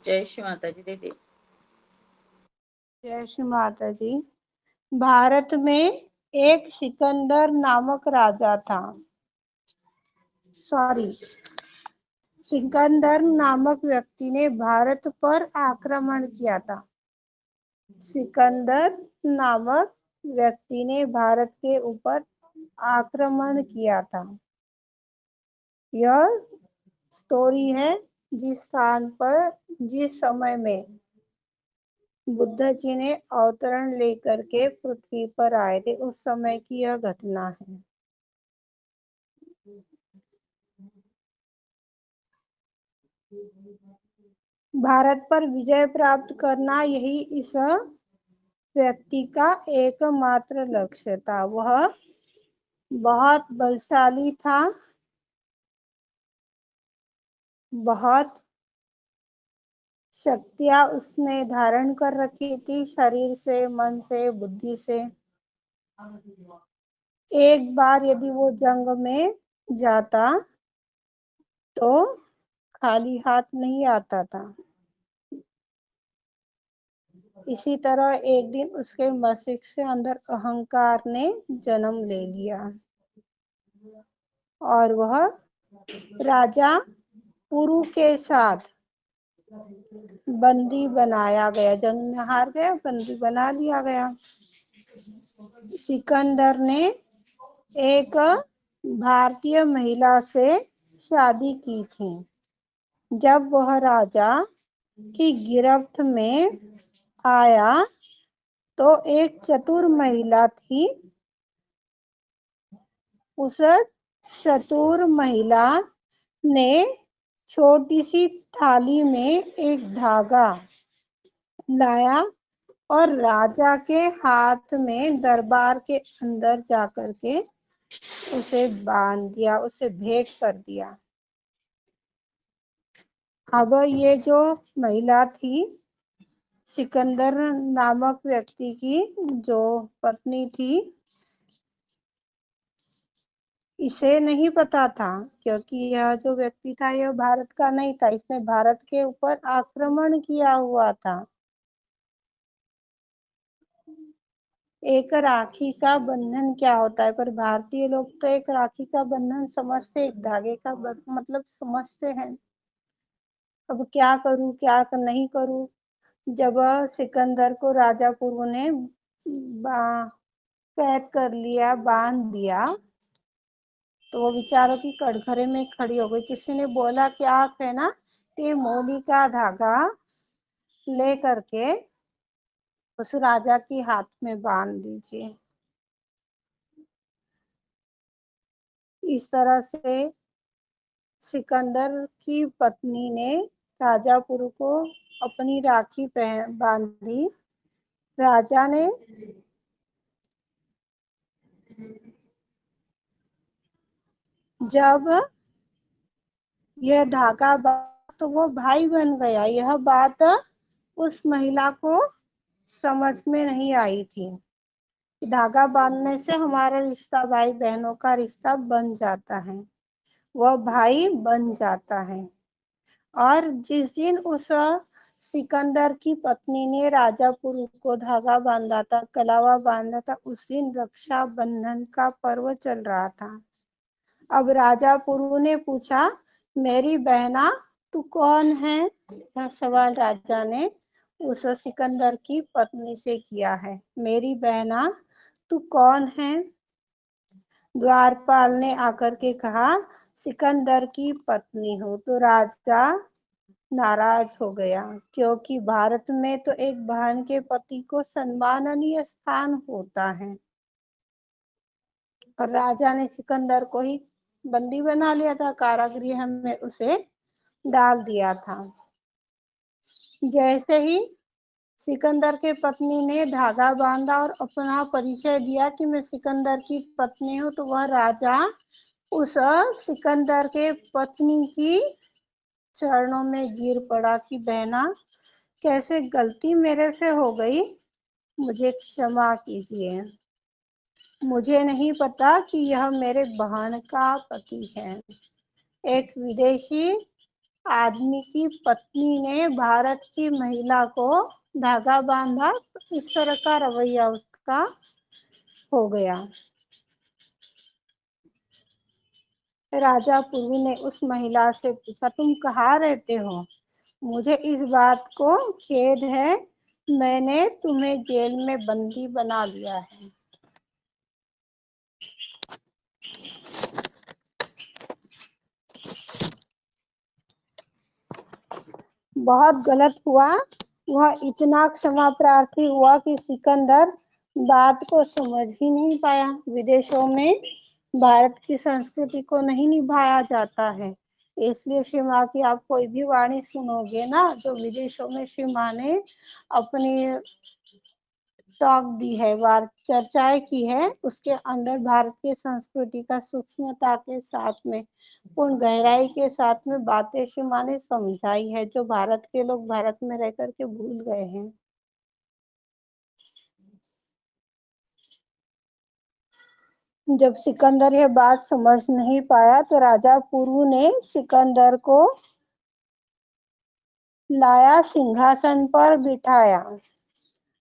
जय श्री माता जी दीदी। जय श्री माता जी। भारत में एक सिकंदर नामक राजा था। सिकंदर नामक व्यक्ति ने भारत पर आक्रमण किया था। सिकंदर नामक व्यक्ति ने भारत के ऊपर आक्रमण किया था। यह स्टोरी है जिस स्थान पर जिस समय में बुद्ध जी ने अवतरण लेकर के पृथ्वी पर आए थे, उस समय की यह घटना है। भारत पर विजय प्राप्त करना यही इस व्यक्ति का एकमात्र लक्ष्य था। वह बहुत बलशाली था, बहुत शक्तियां उसने धारण कर रखी थी, शरीर से, मन से, बुद्धि से। एक बार यदि वो जंग में जाता तो खाली हाथ नहीं आता था। इसी तरह एक दिन उसके मस्तिष्क के अंदर अहंकार ने जन्म ले लिया और वह राजा पुरु के साथ बंदी बनाया गया। जंग में हार गया, बंदी बना लिया गया। सिकंदर ने एक भारतीय महिला से शादी की थी। जब वह राजा की गिरफ्त में आया तो एक चतुर महिला थी। उस चतुर महिला ने छोटी सी थाली में एक धागा लाया और राजा के हाथ में दरबार के अंदर जाकर के उसे बांध दिया, उसे भेंट कर दिया। अब ये जो महिला थी, सिकंदर नामक व्यक्ति की जो पत्नी थी, इसे नहीं पता था, क्योंकि यह जो व्यक्ति था यह भारत का नहीं था। इसने भारत के ऊपर आक्रमण किया हुआ था। एक राखी का बंधन क्या होता है, पर भारतीय लोग तो एक राखी का बंधन समझते, एक धागे का मतलब समझते हैं। अब क्या करूं, क्या नहीं करूं। जब सिकंदर को राजा पुरु ने कैद कर लिया, बांध दिया, तो वो बेचारों की कटघरे में खड़ी हो गई। किसी ने बोला कि आप है ना ये मोली का धागा ले करके उस राजा के हाथ में बांध दीजिए। इस तरह से सिकंदर की पत्नी ने राजा पुरु को अपनी राखी बांधी। राजा ने जब यह धागा तो वो भाई बन गया। यह बात उस महिला को समझ में नहीं आई थी। धागा बांधने से हमारा रिश्ता, भाई बहनों का रिश्ता बन जाता है, वह भाई बन जाता है। और जिस दिन उस सिकंदर की पत्नी ने राजा पुरु को धागा बांधा था, कलावा बांधा था, उस दिन रक्षा बंधन का पर्व चल रहा था। अब राजा पुरु ने पूछा, मेरी बहना तू कौन है? यह सवाल राजा ने उस सिकंदर की पत्नी से किया है। मेरी बहना तू कौन है? द्वारपाल ने आकर के कहा, सिकंदर की पत्नी हो। तो राजा नाराज हो गया, क्योंकि भारत में तो एक बहन के पति को सम्माननीय स्थान होता है। और राजा ने सिकंदर को ही बंदी बना लिया था, कारागृह में उसे डाल दिया था। जैसे ही सिकंदर के पत्नी ने धागा बांधा और अपना परिचय दिया कि मैं सिकंदर की पत्नी हूँ, तो वह राजा उस सिकंदर के पत्नी की चरणों में गिर पड़ा कि बहना, कैसे गलती मेरे से हो गई, मुझे क्षमा कीजिए। मुझे नहीं पता कि यह मेरे बहन का पति है। एक विदेशी आदमी की पत्नी ने भारत की महिला को धागा बांधा तो इस तरह का रवैया उसका हो गया। राजा पुरु ने उस महिला से पूछा, तुम कहाँ रहते हो? मुझे इस बात को खेद है, मैंने तुम्हें जेल में बंदी बना लिया है। बहुत गलत हुआ। वह इतना क्षमा प्रार्थी हुआ कि सिकंदर बात को समझ ही नहीं पाया। विदेशों में भारत की संस्कृति को नहीं निभाया जाता है, इसलिए श्री माँ की आप कोई भी वाणी सुनोगे ना, जो विदेशों में श्री माँ ने अपनी टॉक दी है, वार चर्चाएं की है, उसके अंदर भारत की संस्कृति का सूक्ष्मता के साथ में, पूर्ण गहराई के साथ में बातें श्री माँ ने समझाई है, जो भारत के लोग भारत में रह करके भूल गए हैं। जब सिकंदर यह बात समझ नहीं पाया तो राजा पुरु ने सिकंदर को लाया, सिंहासन पर बिठाया।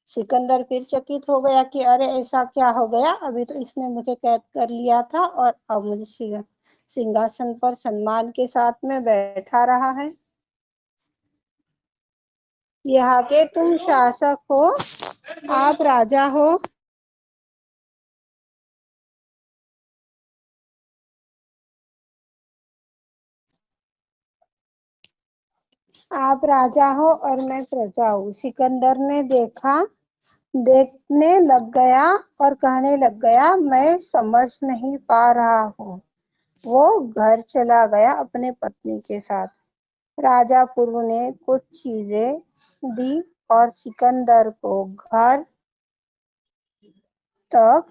सिकंदर फिर चकित हो गया कि अरे ऐसा क्या हो गया, अभी तो इसने मुझे कैद कर लिया था और अब मुझे सिंहासन पर सम्मान के साथ में बैठा रहा है। यहाँ के तुम शासक हो, आप राजा हो, आप राजा हो और मैं प्रजा हूँ। सिकंदर ने देखने लग गया और कहने लग गया, मैं समझ नहीं पा रहा हूँ। वो घर चला गया अपने पत्नी के साथ। राजा पुरु ने कुछ चीजें दी और सिकंदर को घर तक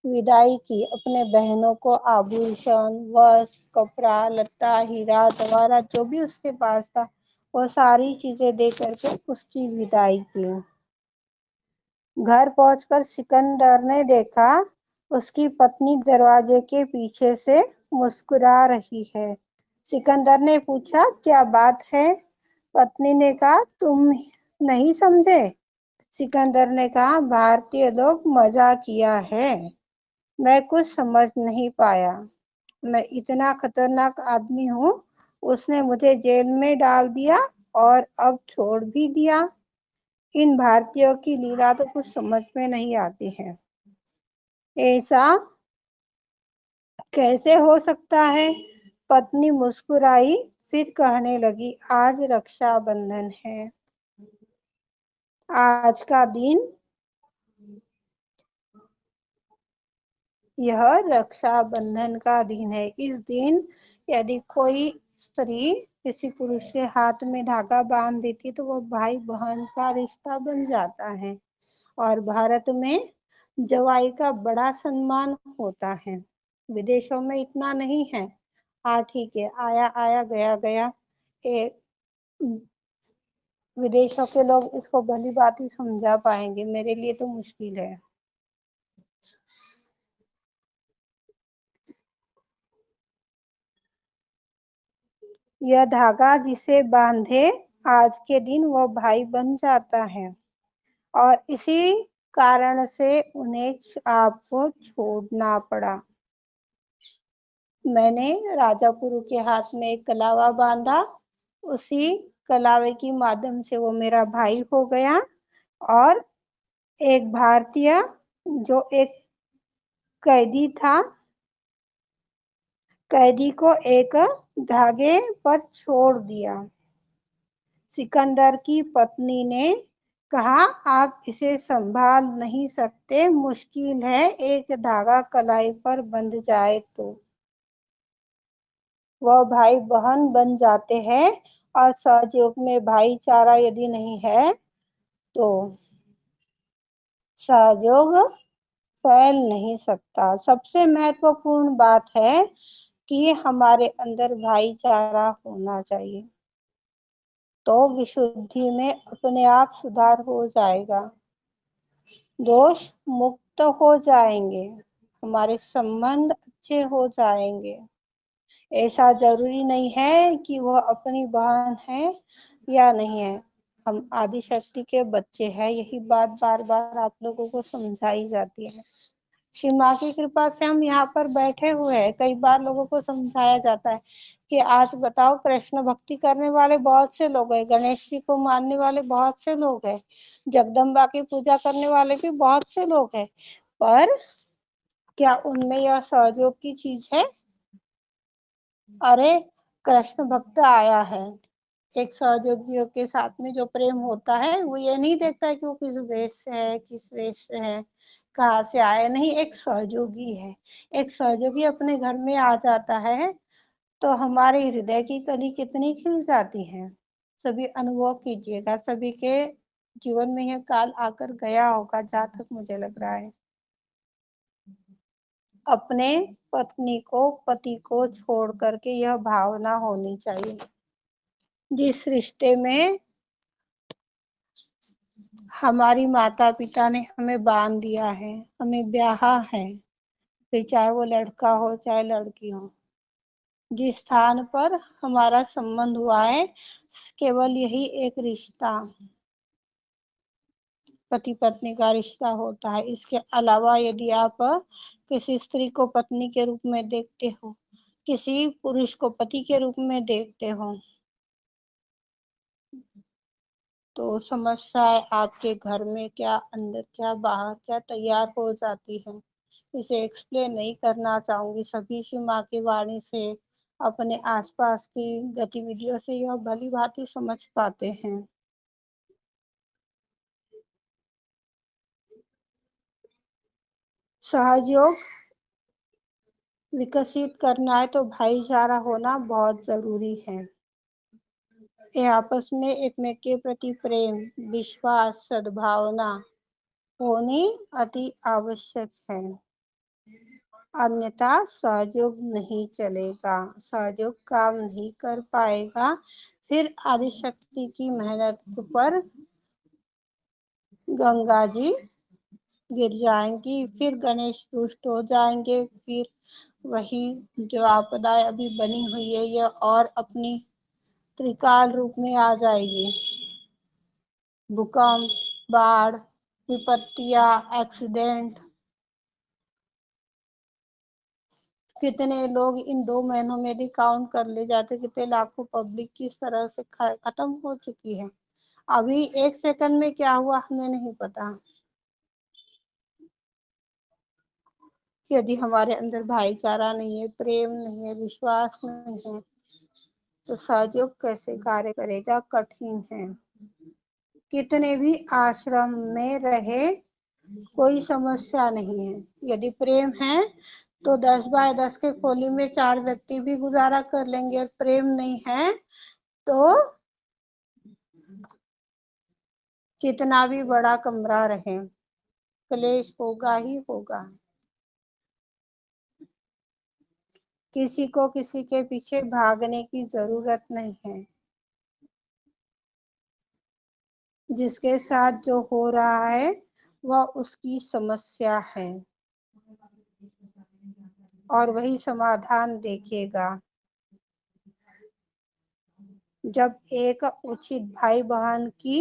विदाई की। अपने बहनों को आभूषण, वस्त्र, कपड़ा लत्ता, हीरा जवाहरात जो भी उसके पास था, वो सारी चीजें दे करके उसकी विदाई की। घर पहुंचकर सिकंदर ने देखा उसकी पत्नी दरवाजे के पीछे से मुस्कुरा रही है। सिकंदर ने पूछा, क्या बात है? पत्नी ने कहा, तुम नहीं समझे? सिकंदर ने कहा, भारतीय लोग मजा किया है, मैं कुछ समझ नहीं पाया। मैं इतना खतरनाक आदमी हूँ, उसने मुझे जेल में डाल दिया और अब छोड़ भी दिया। इन भारतीयों की लीला तो कुछ समझ में नहीं आती है। ऐसा कैसे हो सकता है? पत्नी मुस्कुराई, फिर कहने लगी, आज रक्षाबंधन है। आज का दिन यह रक्षाबंधन का दिन है। इस दिन यदि कोई स्त्री किसी पुरुष के हाथ में धागा बांध देती तो वो भाई बहन का रिश्ता बन जाता है और भारत में जवाई का बड़ा सम्मान होता है। विदेशों में इतना नहीं है। हाँ ठीक है, आया आया गया गया। ए, विदेशों के लोग इसको भली बात ही समझा पाएंगे, मेरे लिए तो मुश्किल है। यह धागा जिसे बांधे आज के दिन वो भाई बन जाता है और इसी कारण से उन्हें आपको छोड़ना पड़ा। मैंने राजा पुरु के हाथ में एक कलावा बांधा, उसी कलावे के माध्यम से वो मेरा भाई हो गया और एक भारतीय जो एक कैदी था, कैदी को एक धागे पर छोड़ दिया। सिकंदर की पत्नी ने कहा, आप इसे संभाल नहीं सकते, मुश्किल है, एक धागा कलाई पर बंध जाए तो। वह भाई बहन बन जाते हैं और सहयोग में भाईचारा यदि नहीं है तो सहयोग फैल नहीं सकता। सबसे महत्वपूर्ण बात है कि हमारे अंदर भाईचारा होना चाहिए, तो विशुद्धि में अपने आप सुधार हो जाएगा, दोष मुक्त हो जाएंगे, हमारे संबंध अच्छे हो जाएंगे। ऐसा जरूरी नहीं है कि वह अपनी बहन है या नहीं है। हम आदि शक्ति के बच्चे हैं, यही बात बार बार आप लोगों को समझाई जाती है। श्री माँ की कृपा से हम यहाँ पर बैठे हुए हैं। कई बार लोगों को समझाया जाता है कि आज बताओ, कृष्ण भक्ति करने वाले बहुत से लोग हैं, गणेश जी को मानने वाले बहुत से लोग हैं, जगदम्बा की पूजा करने वाले भी बहुत से लोग हैं, पर क्या उनमें यह सहयोग की चीज है? अरे, कृष्ण भक्त आया है, एक सहयोगियों के साथ में जो प्रेम होता है, वो ये नहीं देखता है कि वो किस देश से है, किस देश से है, कहाँ से आया। नहीं, एक सहयोगी है। एक सहयोगी अपने घर में आ जाता है तो हमारे हृदय की कली कितनी खिल जाती है। सभी अनुभव कीजिएगा, सभी के जीवन में यह काल आकर गया होगा, जहाँ तक मुझे लग रहा है। अपने पत्नी को, पति को छोड़ करके यह भावना होनी चाहिए। जिस रिश्ते में हमारी माता पिता ने हमें बांध दिया है, हमें ब्याहा है, फिर चाहे वो लड़का हो चाहे लड़की हो, जिस स्थान पर हमारा संबंध हुआ है, केवल यही एक रिश्ता पति पत्नी का रिश्ता होता है। इसके अलावा यदि आप किसी स्त्री को पत्नी के रूप में देखते हो, किसी पुरुष को पति के रूप में देखते हो, तो समस्याएं आपके घर में क्या, अंदर क्या, बाहर क्या तैयार हो जाती है। इसे एक्सप्लेन नहीं करना चाहूंगी, सभी श्री माँ की वाणी से, अपने आसपास की गतिविधियों से यह भली भांति समझ पाते हैं। सहयोग विकसित करना है तो भाईचारा होना बहुत जरूरी है। ये आपस में एक में के प्रति प्रेम, विश्वास, सद्भावना होनी अति आवश्यक है। अन्यथा सहयोग नहीं चलेगा, सहयोग काम नहीं कर पाएगा। फिर आदिशक्ति की मेहनत पर गंगा जी गिर जाएंगी, फिर गणेश रुष्ट हो जाएंगे, फिर वही जो आपदाएं अभी बनी हुई है यह और अपनी त्रिकाल रूप में आ जाएगी। भूकंप, बाढ़, विपत्तियां, एक्सीडेंट, कितने लोग इन 2 महीनों में यदि काउंट कर ले जाते, कितने लाखों पब्लिक किस तरह से खत्म हो चुकी है। अभी 1 सेकंड में क्या हुआ हमें नहीं पता। यदि हमारे अंदर भाईचारा नहीं है, प्रेम नहीं है, विश्वास नहीं है, तो सहयोग कैसे कार्य करेगा? कठिन है। कितने भी आश्रम में रहे, कोई समस्या नहीं है। यदि प्रेम है तो 10 बाय 10 के खोली में 4 व्यक्ति भी गुजारा कर लेंगे, और प्रेम नहीं है तो कितना भी बड़ा कमरा रहे, क्लेश होगा ही होगा। किसी को किसी के पीछे भागने की जरूरत नहीं है। जिसके साथ जो हो रहा है वह उसकी समस्या है, और वही समाधान देखेगा। जब एक उचित भाई बहन की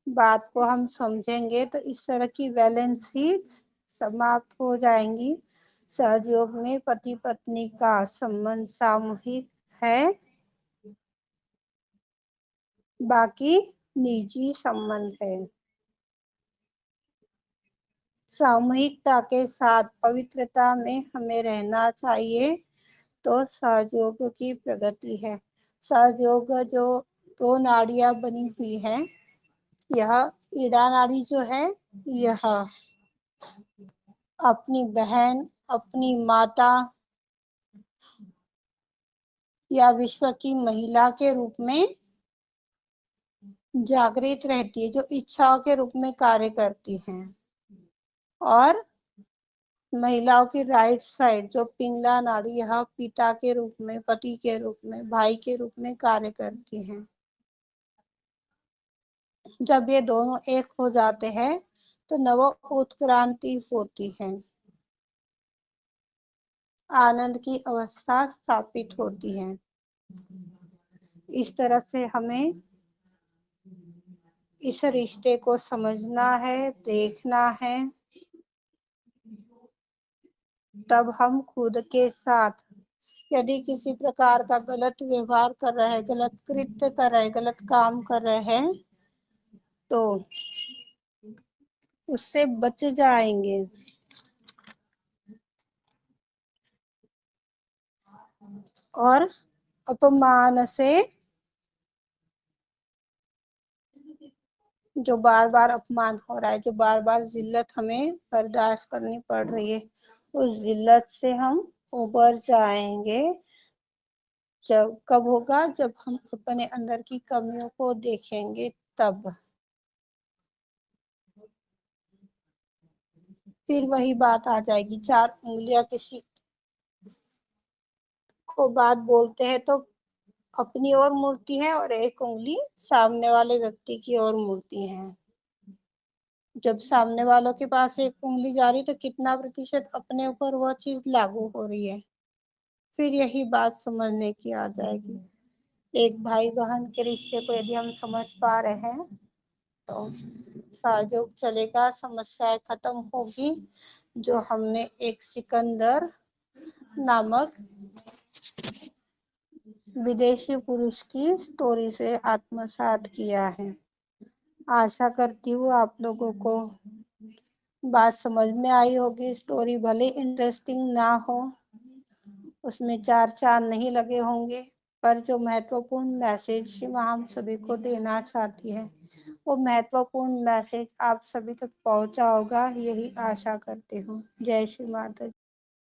बात को हम समझेंगे तो इस तरह की वैलेंस ही समाप्त हो जाएंगी। सहयोग में पति पत्नी का संबंध सामूहिक है, बाकी निजी संबंध है। सामूहिकता के साथ पवित्रता में हमें रहना चाहिए, तो सहयोग की प्रगति है। सहयोग जो 2 नाड़ियां बनी हुई है, यह ईड़ा नाड़ी जो है, यह अपनी बहन, अपनी माता या विश्व की महिला के रूप में जागृत रहती है, जो इच्छाओं के रूप में कार्य करती हैं। और महिलाओं की राइट साइड जो पिंगला नाड़ी, यह पिता के रूप में, पति के रूप में, भाई के रूप में कार्य करती हैं। जब ये दोनों एक हो जाते हैं तो नव उत्क्रांति होती है। आनंद की अवस्था स्थापित होती है। इस तरह से हमें इस रिश्ते को समझना है, देखना है, तब हम खुद के साथ यदि किसी प्रकार का गलत व्यवहार कर रहे हैं, गलत कृत्य कर रहे हैं, गलत काम कर रहे हैं, तो उससे बच जाएंगे। और अपमान से, जो बार बार अपमान हो रहा है, जो बार बार जिल्लत हमें बर्दाश्त करनी पड़ रही है, उस जिल्लत से हम उबर जाएंगे। जब कब होगा? जब हम अपने अंदर की कमियों को देखेंगे तब। फिर वही बात आ जाएगी, चार उंगलियां किसी को बात बोलते हैं तो अपनी ओर मुड़ती है और एक उंगली सामने वाले व्यक्ति की ओर मुड़ती है। जब सामने वालों के पास एक उंगली जा रही तो कितना प्रतिशत अपने ऊपर वह चीज लागू हो रही है, फिर यही बात समझने की आ जाएगी। एक भाई बहन के रिश्ते को यदि हम समझ पा रहे हैं तो सहयोग चलेगा, समस्याएं खत्म होगी। जो हमने एक सिकंदर नामक विदेशी पुरुष की स्टोरी से आत्मसात किया है। आशा करती हूँ आप लोगों को बात समझ में आई होगी। स्टोरी भले इंटरेस्टिंग ना हो, उसमें चार चांद नहीं लगे होंगे, पर जो महत्वपूर्ण मैसेज शिवा हम सभी को देना चाहती है, वो महत्वपूर्ण मैसेज आप सभी तक पहुंचा होगा, यही आशा करती हूँ। जय श्री माता।